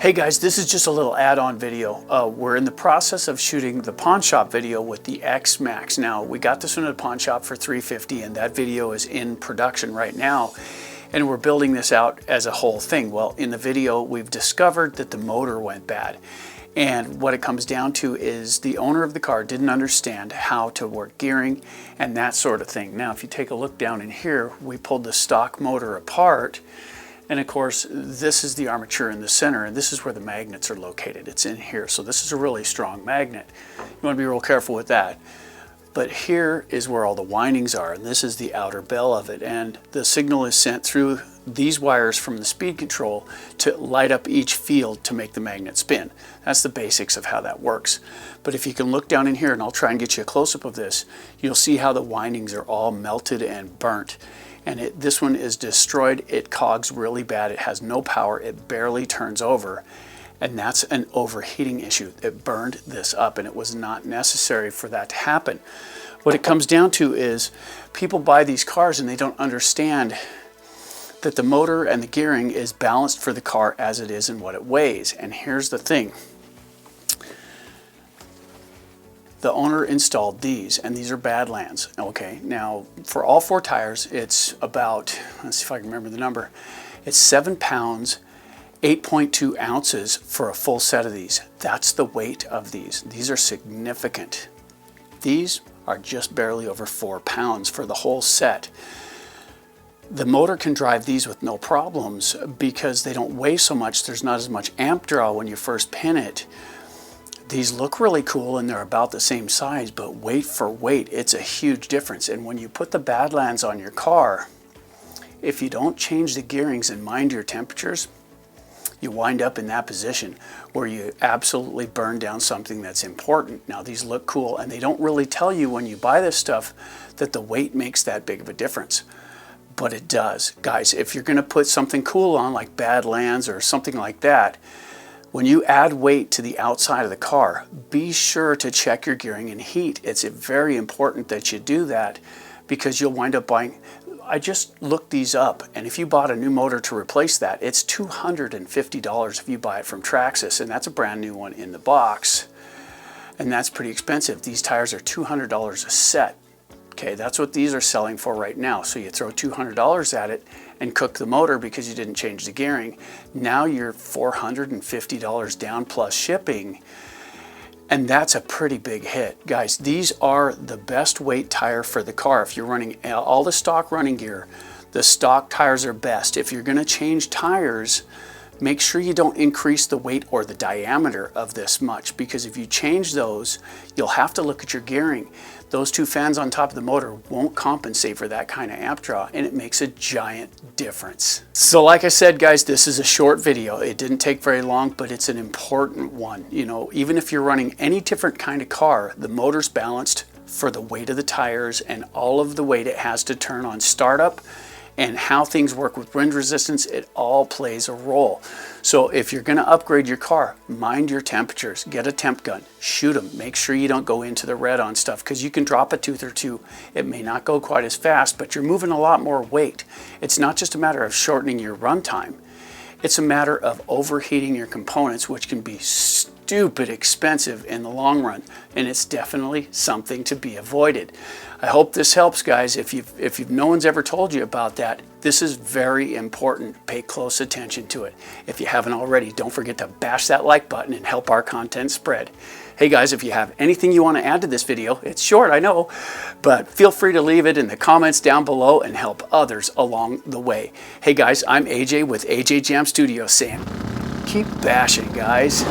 Hey guys, this is just a little add-on video. We're in the process of shooting the pawn shop video with the Xmaxx. Now, we got this one at a pawn shop for $350 and that video is in production right now. And we're building this out as a whole thing. Well, in the video, we've discovered that the motor went bad. And what it comes down to is the owner of the car didn't understand how to work gearing and that sort of thing. Now, if you take a look down in here, we pulled the stock motor apart. And of course, this is the armature in the center, and this is where the magnets are located. It's in here, so this is a really strong magnet. You want to be real careful with that. But here is where all the windings are, and this is the outer bell of it. And the signal is sent through these wires from the speed control to light up each field to make the magnet spin. That's the basics of how that works. But if you can look down in here, and I'll try and get you a close-up of this, you'll see how the windings are all melted and burnt. And this one is destroyed. It cogs really bad. It has no power. It barely turns over. And that's an overheating issue. It burned this up, and it was not necessary for that to happen. What it comes down to is people buy these cars and they don't understand that the motor and the gearing is balanced for the car as it is and what it weighs. And here's the thing. The owner installed these, and these are Badlands. Okay, now for all four tires, it's about, let's see if I can remember the number, it's 7 pounds, 8.2 ounces for a full set of these. That's the weight of these. These are significant. These are just barely over 4 pounds for the whole set. The motor can drive these with no problems because they don't weigh so much. There's not as much amp draw when you first pin it. These look really cool and they're about the same size, but weight for weight, it's a huge difference. And when you put the Badlands on your car, if you don't change the gearings and mind your temperatures, you wind up in that position where you absolutely burn down something that's important. Now, these look cool, and they don't really tell you when you buy this stuff that the weight makes that big of a difference. But it does. Guys, if you're going to put something cool on like Badlands or something like that, when you add weight to the outside of the car, be sure to check your gearing and heat. It's very important that you do that because you'll wind up buying. I just looked these up, and if you bought a new motor to replace that, it's $250 if you buy it from Traxxas, and that's a brand new one in the box, and that's pretty expensive. These tires are $200 a set. Okay, that's what these are selling for right now. So you throw $200 at it and cook the motor because you didn't change the gearing. Now you're $450 down plus shipping. And that's a pretty big hit. Guys, these are the best weight tire for the car. If you're running all the stock running gear, the stock tires are best. If you're gonna change tires, make sure you don't increase the weight or the diameter of this much, because if you change those, you'll have to look at your gearing. Those two fans on top of the motor won't compensate for that kind of amp draw, and it makes a giant difference. So like I said, guys, this is a short video. It didn't take very long, but it's an important one. You know, even if you're running any different kind of car, the motor's balanced for the weight of the tires and all of the weight it has to turn on startup, and how things work with wind resistance, it all plays a role. So if you're gonna upgrade your car, mind your temperatures, get a temp gun, shoot them, make sure you don't go into the red on stuff, because you can drop a tooth or two. It may not go quite as fast, but you're moving a lot more weight. It's not just a matter of shortening your runtime, it's a matter of overheating your components, which can be stupid expensive in the long run, and it's definitely something to be avoided. I hope this helps, guys. If no one's ever told you about that, this is very important. Pay close attention to it. If you haven't already, don't forget to bash that like button and help our content spread. Hey guys, if you have anything you want to add to this video, it's short, I know, but feel free to leave it in the comments down below and help others along the way. Hey guys, I'm AJ with AJ Jam Studios saying, keep bashing, guys.